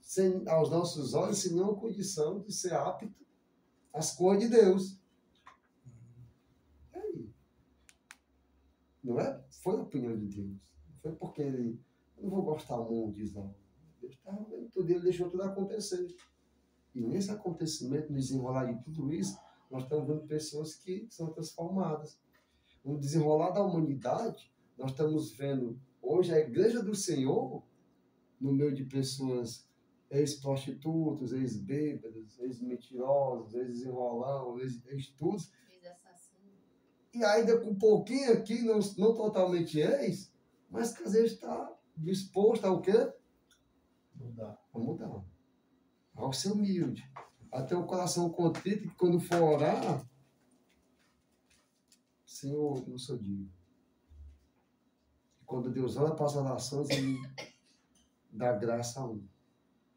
sem, aos nossos olhos, sem nenhuma condição de ser apto às coisas de Deus. E aí? Não é? Foi a opinião de Deus. Não foi porque ele... Eu não vou gostar muito de Israel. Deus estava vendo tudo, ele deixou tudo acontecer. E nesse acontecimento, no desenrolar de tudo isso, nós estamos vendo pessoas que são transformadas. No desenrolar da humanidade, nós estamos vendo hoje a igreja do Senhor, no meio de pessoas ex-prostitutos, ex-bêbados, ex-mentirosos, ex-desenrolão, ex-tudo. Ex-assassino. E ainda com um pouquinho aqui, não totalmente ex, mas que às vezes está disposto a o quê? Mudar. A mudar. Ao ser humilde. A ter um coração contrito que quando for orar, Senhor, não sou digno. Quando Deus olha para as orações, Ele dá graça a um.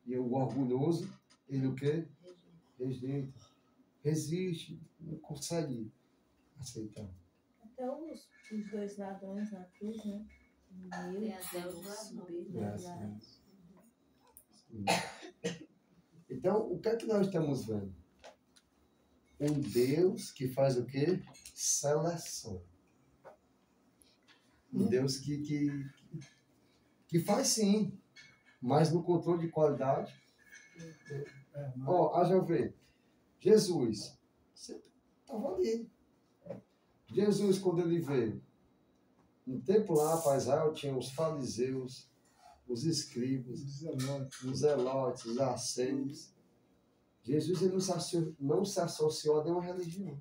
E o orgulhoso, ele o quê? Rejeita. Resiste. Não consegue aceitar. Até os dois ladrões na cruz, né? Tem até os ladrões. Graças. Então, o que é que nós estamos vendo? Um Deus que faz o quê? Seleção. Um Deus que faz sim, mas no controle de qualidade. Ó, haja ver. Jesus sempre estava ali. Jesus, quando ele veio, no tempo lá para Israel, tinha os fariseus, os escribas, os zelotes, os ascendentes. Jesus ele não se associou a nenhuma religião.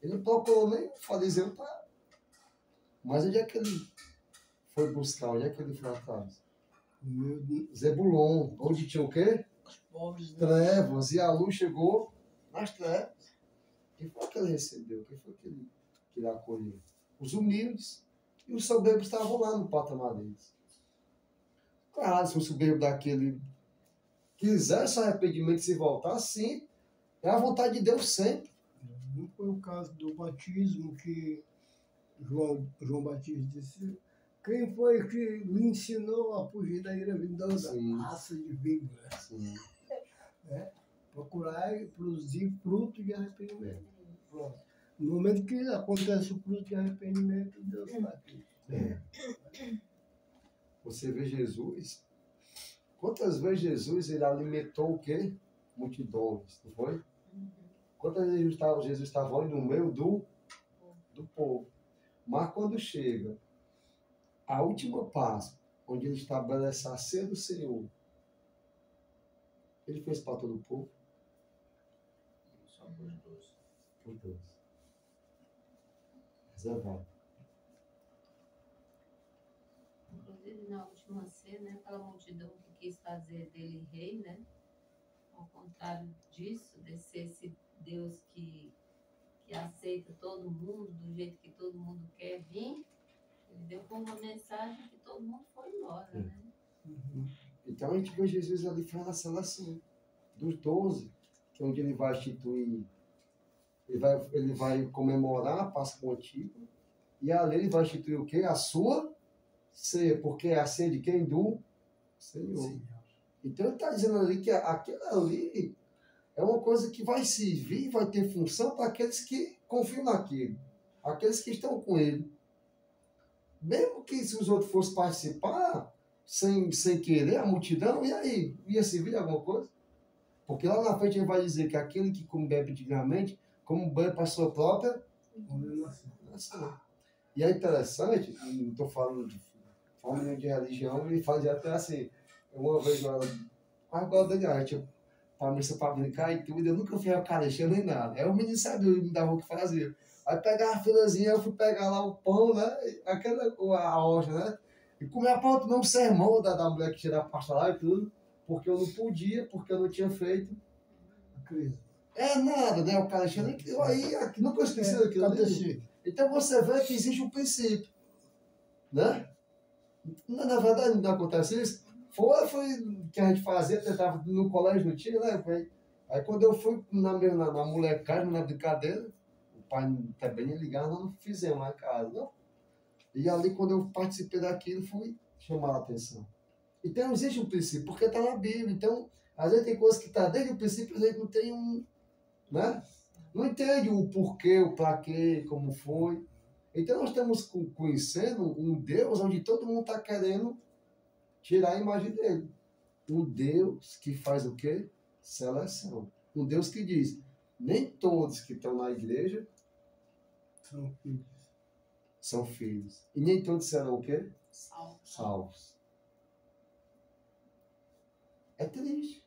Ele não procurou nem o fariseu para... Mas onde é que ele foi buscar? Onde é que ele foi atrás? Zebulon, onde tinha o quê? Trevas. E a luz chegou nas trevas. Quem foi que ele recebeu? Quem foi que ele acolheu? Os humildes. E os soberbos estavam lá no patamar deles. Claro, se o soberbo daquele quisesse arrependimento e se voltar, sim, é a vontade de Deus sempre. Não foi o caso do batismo que João Batista disse: quem foi que me ensinou a fugir da ira vindosa? Raça de víbora. Procurar e produzir fruto de arrependimento. Pronto. No momento que acontece o fruto de arrependimento, Deus está aqui. Você vê Jesus. Quantas vezes Jesus ele alimentou o quê? Multidões, não foi? Quantas vezes Jesus estava ali no meio do povo. Mas quando chega a última Páscoa, onde ele estabelece a ceia do Senhor, ele fez para todo o povo? Só para os dois. Por Deus. Reservado. Inclusive, na última cena, aquela multidão que quis fazer dele rei, né? Ao contrário disso, desse esse Deus que aceita todo mundo, do jeito que todo mundo quer vir, ele deu como uma mensagem que todo mundo foi embora, né? Então a gente vê Jesus ali fazendo a seleção dos 12, que é onde ele vai instituir, ele vai comemorar a Páscoa antiga, e ali ele vai instituir o quê? A sua ceia, porque é a ceia de quem? Do Senhor. Então ele está dizendo ali que aquilo ali é uma coisa que vai servir, vai ter função para aqueles que confiam naquilo, aqueles que estão com ele. Mesmo que se os outros fossem participar, sem querer, a multidão, e aí? Ia servir de alguma coisa? Porque lá na frente ele vai dizer que aquele que come bebe dignamente, como bebe para a sua própria nação. E é interessante, não estou falando de forma de religião, ele fazia até assim, uma vez quase igual a Daniel, tipo, para missa para brincar e tudo, eu nunca fiz a carexa nem nada. Aí o menino sabia, ele me dava o que fazia. Aí pegava a filazinha, eu fui pegar lá o pão, né? A hoja, né? E comia pão, tomei um sermão da mulher que tirava a pasta lá e tudo, porque eu não podia, porque eu não tinha feito. É nada, né? O cara tinha nem que. Aí, nunca esqueci daquilo ali. Então você vê que existe um princípio, né? Na verdade, não acontece isso. Foi que a gente fazia, tentava no colégio, não tinha, né? Aí quando eu fui na molecagem, na brincadeira, o pai também ia ligar, nós não fizemos lá em casa, não. E ali, quando eu participei daquilo, fui chamar a atenção. Então, existe um princípio, porque está na Bíblia. Então, às vezes tem coisas que está desde o princípio, a gente não tem um, né? Não entende o porquê, o para quê, como foi. Então, nós estamos conhecendo um Deus onde todo mundo está querendo tirar a imagem dele. Um Deus que faz o quê? Seleção. Um Deus que diz, nem todos que estão na igreja são filhos. E nem todos serão o quê? Salvos. É triste.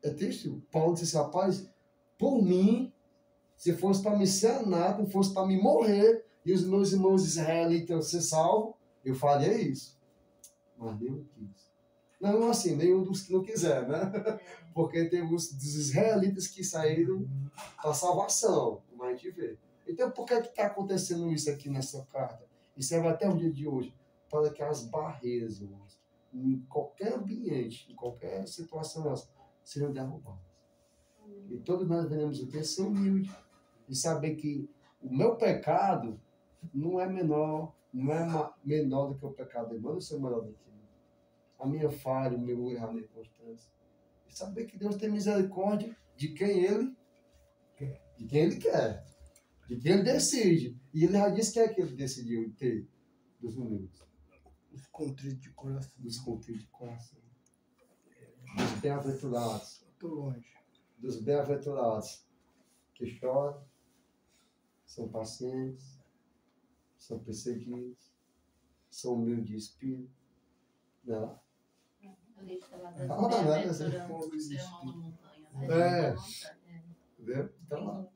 É triste. Paulo disse, rapaz, por mim, se fosse para me ser anátema, fosse para me morrer, e os meus irmãos israelitas ser salvos, eu faria isso. Mas nenhum quis. Não assim, nenhum dos que não quiser, né? Porque tem os dos israelitas que saíram para salvação, como a gente vê. Então, por que está acontecendo isso aqui nessa carta? E serve até o dia de hoje, para que as barreiras, irmãos, em qualquer ambiente, em qualquer situação, sejam derrubadas. E todos nós devemos o quê? Ser humilde. E saber que o meu pecado não é menor, menor do que o pecado do irmão, eu não sou maior do que ele. A minha falha, o meu erro, a minha constância. E saber que Deus tem misericórdia de quem ele quer. De quem ele quer. De quem ele decide. E ele já disse que é que ele decidiu ter dos humildes. Os contritos de coração. Dos contritos de coração. Dos bem-aventurados. Estou longe. Dos bem-aventurados que choram, são pacientes, são perseguidos, são humildes de espírito. Né? A lista lá das Bem-aventuranças do Sermão da Montanha, né? Entendeu? Então, lá.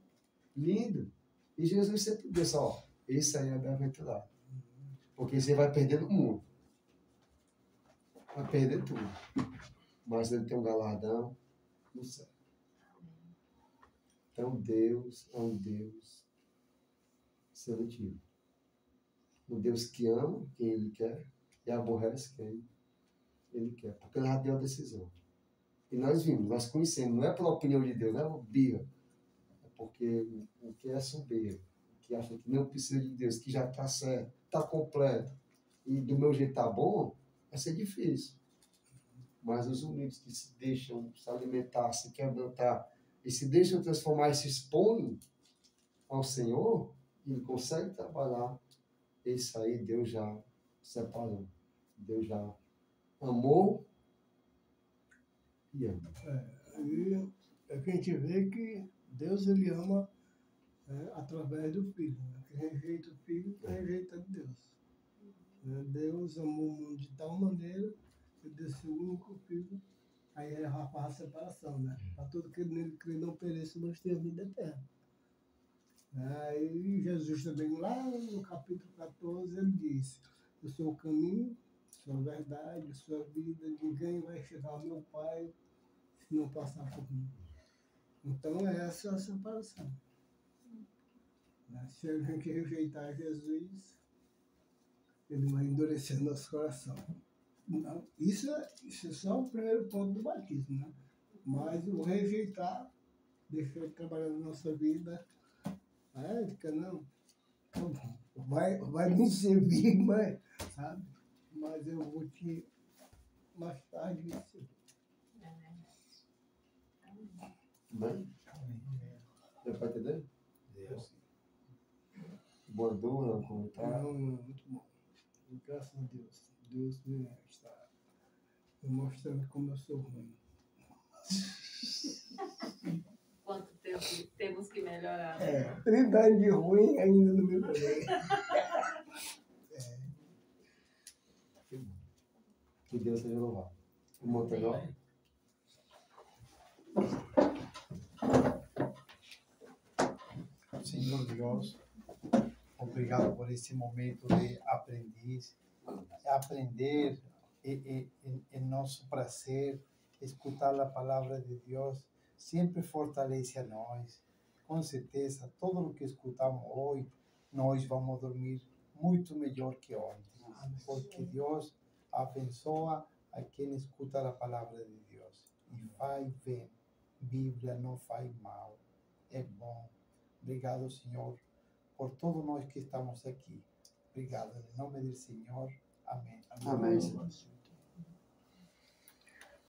Lindo. E Jesus sempre disse, ó, esse aí é bem-aventurado. Porque você vai perder no mundo. Vai perder tudo. Mas ele tem um galardão no céu. Então, Deus é um Deus seletivo. Um Deus que ama quem Ele quer e aborrece quem Ele quer. Porque Ele já deu a decisão. E nós vimos, nós conhecemos. Não é pela opinião de Deus, não é birra. É porque o que é soberbo, o que acha que não precisa de Deus, que já está certo, está completo, e do meu jeito está bom, vai ser difícil. Mas os humildes que se deixam se alimentar, se quebrantar, e se deixam transformar e se expõem ao Senhor, e Ele consegue trabalhar, esse aí Deus já separou. Deus já amou e ama. E é que a gente vê que Deus ele ama através do Filho. Né? Quem rejeita o Filho está rejeitando Deus. Né? Deus amou o mundo de tal maneira que desse único Filho. Aí é a separação, né? Para todo que nele crê não pereça, mas tenha vida eterna. Aí Jesus também, lá no capítulo 14, ele diz, eu sou o caminho, sou a verdade, sou a vida, ninguém vai chegar ao meu Pai se não passar por mim. Então essa é a separação. Se a gente rejeitar Jesus, ele vai endurecer nosso coração. Não, isso é só o primeiro ponto do batismo, né? Mas o rejeitar, deixar ele trabalhar na nossa vida, fica, não, tá bom, vai me servir, sabe? Mas eu vou te, mais tarde, me servir. Amém? Deu para entender? Deus. Boa como tá? Não, muito bom. E graças a Deus. Deus está me mostrando como eu sou ruim. Quanto tempo temos que melhorar? 30 anos de ruim ainda não melhorei. Que Deus seja louvado. O Montenó. Senhor Deus, obrigado por esse momento de aprender é nosso prazer, escutar a palavra de Deus, sempre fortalece a nós. Com certeza, todo o que escutamos hoje, nós vamos dormir muito melhor que ontem, porque Deus abençoa a quem escuta a palavra de Deus e faz bem. Bíblia não faz mal, é bom. Obrigado, Senhor, por todos nós que estamos aqui. Obrigado, em nome do Senhor. Amém. Amém, Senhor.